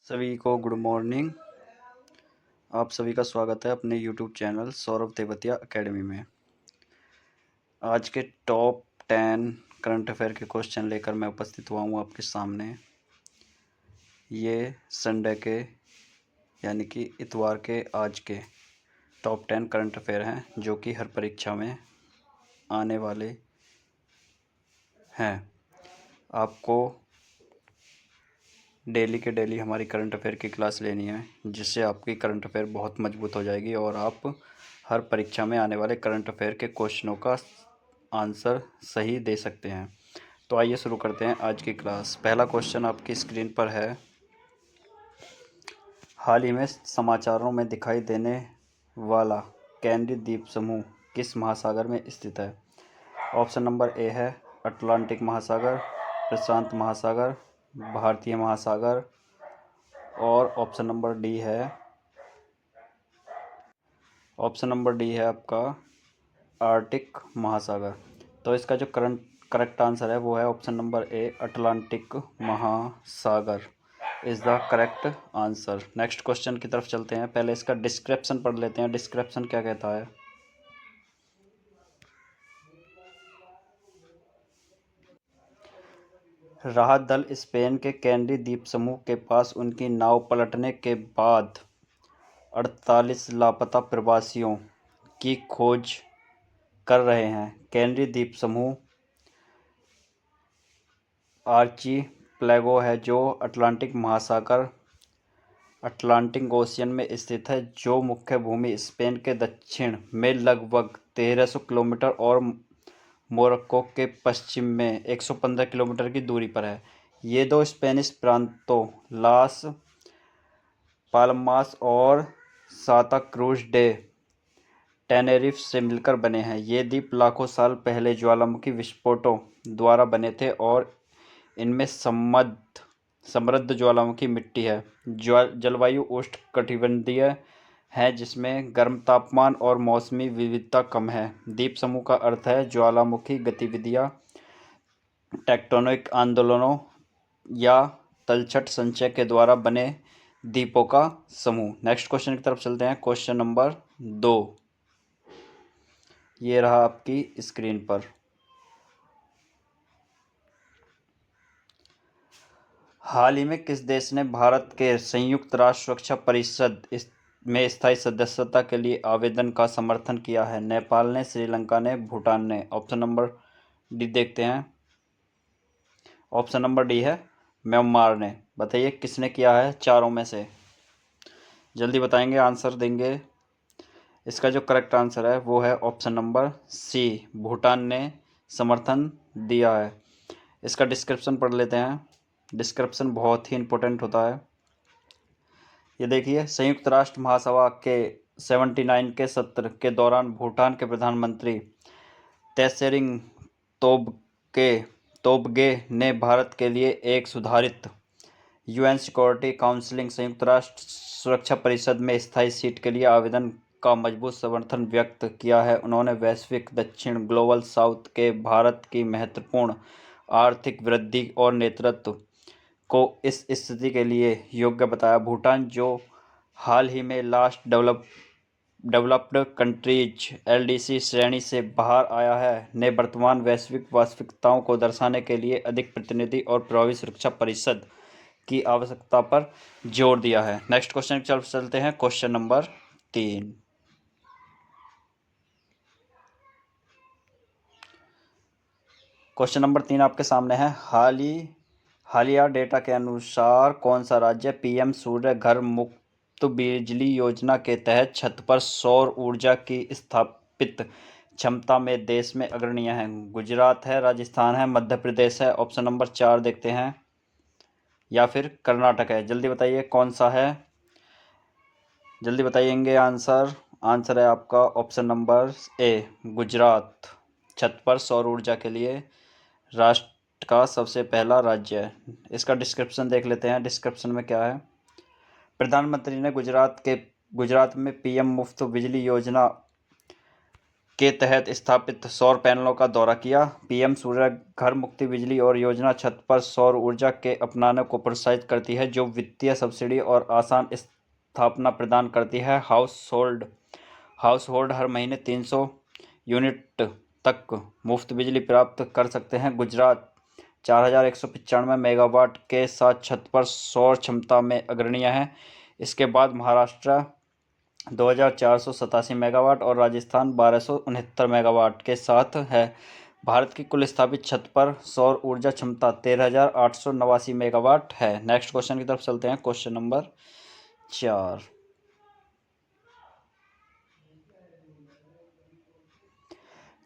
सभी को good morning. आप सभी का स्वागत है अपने YouTube channel Saurabh Tewatia academy में। आज के टॉप 10 करंट अफेयर के क्वेश्चन लेकर मैं उपस्थित हुआ हूँ आपके सामने। ये संडे के यानी कि इतवार के आज के टॉप 10 करंट अफेयर हैं जो कि हर परीक्षा में आने वाले हैं। आपको डेली के डेली हमारी करंट अफेयर की क्लास लेनी है, जिससे आपकी करंट अफेयर बहुत मजबूत हो जाएगी और आप हर परीक्षा में आने वाले करंट अफेयर के क्वेश्चनों का आंसर सही दे सकते हैं। तो आइए शुरू करते हैं आज की क्लास। पहला क्वेश्चन आपकी स्क्रीन पर है। हाल ही में समाचारों में दिखाई देने वाला कैनरी द्वीप समूह किस महासागर में स्थित है? ऑप्शन नंबर ए है अटलांटिक महासागर, प्रशांत महासागर, भारतीय महासागर और ऑप्शन नंबर डी है आपका आर्कटिक महासागर। तो इसका जो करेक्ट आंसर है वो है ऑप्शन नंबर ए अटलांटिक महासागर is the correct answer. Next question की तरफ चलते हैं। पहले इसका डिस्क्रिप्शन पढ़ लेते हैं। डिस्क्रिप्शन क्या कहता है? राहत दल स्पेन के कैनरी द्वीप समूह के पास उनकी नाव पलटने के बाद 48 लापता प्रवासियों की खोज कर रहे हैं। कैनरी द्वीप समूह आर्चीपेलागो है जो अटलांटिक ओशियन में स्थित है, जो मुख्य भूमि स्पेन के दक्षिण में लगभग 1300 किलोमीटर और मोरक्को के पश्चिम में 115 किलोमीटर की दूरी पर है। ये दो स्पेनिश प्रांतों लास पाल्मास और सांता क्रूज डे टेनेरिफ से मिलकर बने हैं। ये द्वीप लाखों साल पहले ज्वालामुखी विस्फोटों द्वारा बने थे और इनमें समृद्ध ज्वालामुखी मिट्टी है। जलवायु उष्णकटिबंधीय है जिसमें गर्म तापमान और मौसमी विविधता कम है। द्वीप समूह का अर्थ है ज्वालामुखी गतिविधियां, टेक्टोनिक आंदोलनों या तलछट संचय के द्वारा बने द्वीपों का समूह। नेक्स्ट क्वेश्चन की तरफ चलते हैं। क्वेश्चन नंबर 2 ये रहा आपकी स्क्रीन पर। हाल ही में किस देश ने भारत के संयुक्त राष्ट्र सुरक्षा परिषद में स्थायी सदस्यता के लिए आवेदन का समर्थन किया है? नेपाल ने, श्रीलंका ने, भूटान ने। ऑप्शन नंबर डी देखते हैं। ऑप्शन नंबर डी है म्यांमार ने। बताइए किसने किया है चारों में से? जल्दी बताएंगे, आंसर देंगे। इसका जो करेक्ट आंसर है वो है ऑप्शन नंबर सी, भूटान ने समर्थन दिया है। इसका डिस्क्रिप्शन पढ़ लेते हैं। डिस्क्रिप्शन बहुत ही इम्पोर्टेंट होता है। ये देखिए, संयुक्त राष्ट्र महासभा के 79 के सत्र के दौरान भूटान के प्रधानमंत्री तैसेरिंग तोब्गे ने भारत के लिए एक सुधारित यूएन सिक्योरिटी काउंसिल संयुक्त राष्ट्र सुरक्षा परिषद में स्थायी सीट के लिए आवेदन का मजबूत समर्थन व्यक्त किया है। उन्होंने वैश्विक दक्षिण ग्लोबल साउथ के भारत की महत्वपूर्ण आर्थिक वृद्धि और नेतृत्व को इस स्थिति के लिए योग्य बताया। भूटान, जो हाल ही में लास्ट डेवलप्ड कंट्रीज एलडीसी श्रेणी से बाहर आया है, ने वर्तमान वैश्विक वास्तविकताओं को दर्शाने के लिए अधिक प्रतिनिधि और प्रभावी सुरक्षा परिषद की आवश्यकता पर जोर दिया है। नेक्स्ट क्वेश्चन की तरफ चलते हैं। Question number 3। क्वेश्चन नंबर 3 आपके सामने है। हालिया डेटा के अनुसार कौन सा राज्य पीएम सूर्य घर मुफ्त बिजली योजना के तहत छत पर सौर ऊर्जा की स्थापित क्षमता में देश में अग्रणी है? गुजरात है, राजस्थान है, मध्य प्रदेश है। ऑप्शन नंबर 4 देखते हैं, या फिर कर्नाटक है। जल्दी बताइए कौन सा है, जल्दी बताइएंगे आंसर। आंसर है आपका ऑप्शन नंबर ए, गुजरात छत पर सौर ऊर्जा के लिए राष्ट्र का सबसे पहला राज्य है। इसका डिस्क्रिप्शन देख लेते हैं। डिस्क्रिप्शन में क्या है? प्रधानमंत्री ने गुजरात में पीएम मुफ्त बिजली योजना के तहत स्थापित सौर पैनलों का दौरा किया। पीएम सूर्य घर मुफ्त बिजली और योजना छत पर सौर ऊर्जा के अपनाने को प्रोत्साहित करती है, जो वित्तीय सब्सिडी और आसान स्थापना प्रदान करती है। हाउस होल्ड हर महीने 300 यूनिट तक मुफ्त बिजली प्राप्त कर सकते हैं। गुजरात 4195 मेगावाट के साथ छत पर सौर क्षमता में अग्रणीय है। इसके बाद महाराष्ट्र 2487 मेगावाट और राजस्थान 1269 मेगावाट के साथ है। भारत की कुल स्थापित छत पर सौर ऊर्जा क्षमता 13,889 मेगावाट है। नेक्स्ट क्वेश्चन की तरफ चलते हैं। Question number 4।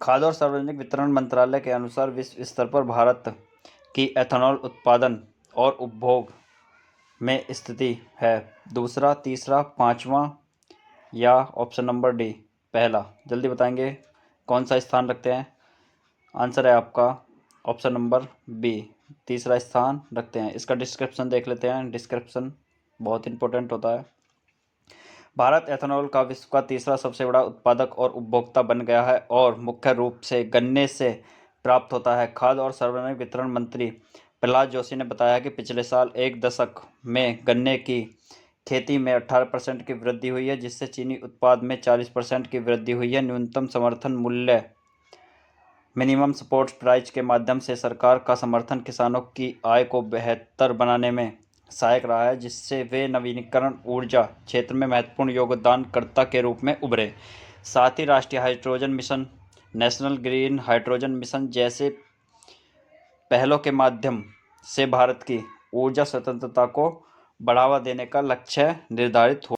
खाद्य और सार्वजनिक वितरण मंत्रालय के अनुसार विश्व स्तर पर भारत की एथेनॉल उत्पादन और उपभोग में स्थिति है। दूसरा, तीसरा, पांचवा या ऑप्शन नंबर डी पहला। जल्दी बताएंगे कौन सा स्थान रखते हैं। आंसर है आपका ऑप्शन नंबर बी, तीसरा स्थान रखते हैं। इसका डिस्क्रिप्शन देख लेते हैं। डिस्क्रिप्शन बहुत इंपॉर्टेंट होता है। भारत एथेनॉल का विश्व का तीसरा सबसे बड़ा उत्पादक और उपभोक्ता बन गया है और मुख्य रूप से गन्ने से प्राप्त होता है। खाद्य और सार्वजनिक वितरण मंत्री प्रहलाद जोशी ने बताया कि पिछले साल एक दशक में गन्ने की खेती में 18% की वृद्धि हुई है, जिससे चीनी उत्पाद में 40% की वृद्धि हुई है। न्यूनतम समर्थन मूल्य मिनिमम सपोर्ट प्राइस के माध्यम से सरकार का समर्थन किसानों की आय को बेहतर बनाने में सहायक रहा है, जिससे वे नवीकरण ऊर्जा क्षेत्र में महत्वपूर्ण योगदानकर्ता के रूप में उभरे। साथ ही राष्ट्रीय hydrogen mission, national green hydrogen mission जैसे पहलों के माध्यम से भारत की ऊर्जा स्वतंत्रता को बढ़ावा देने का लक्ष्य निर्धारित हुआ।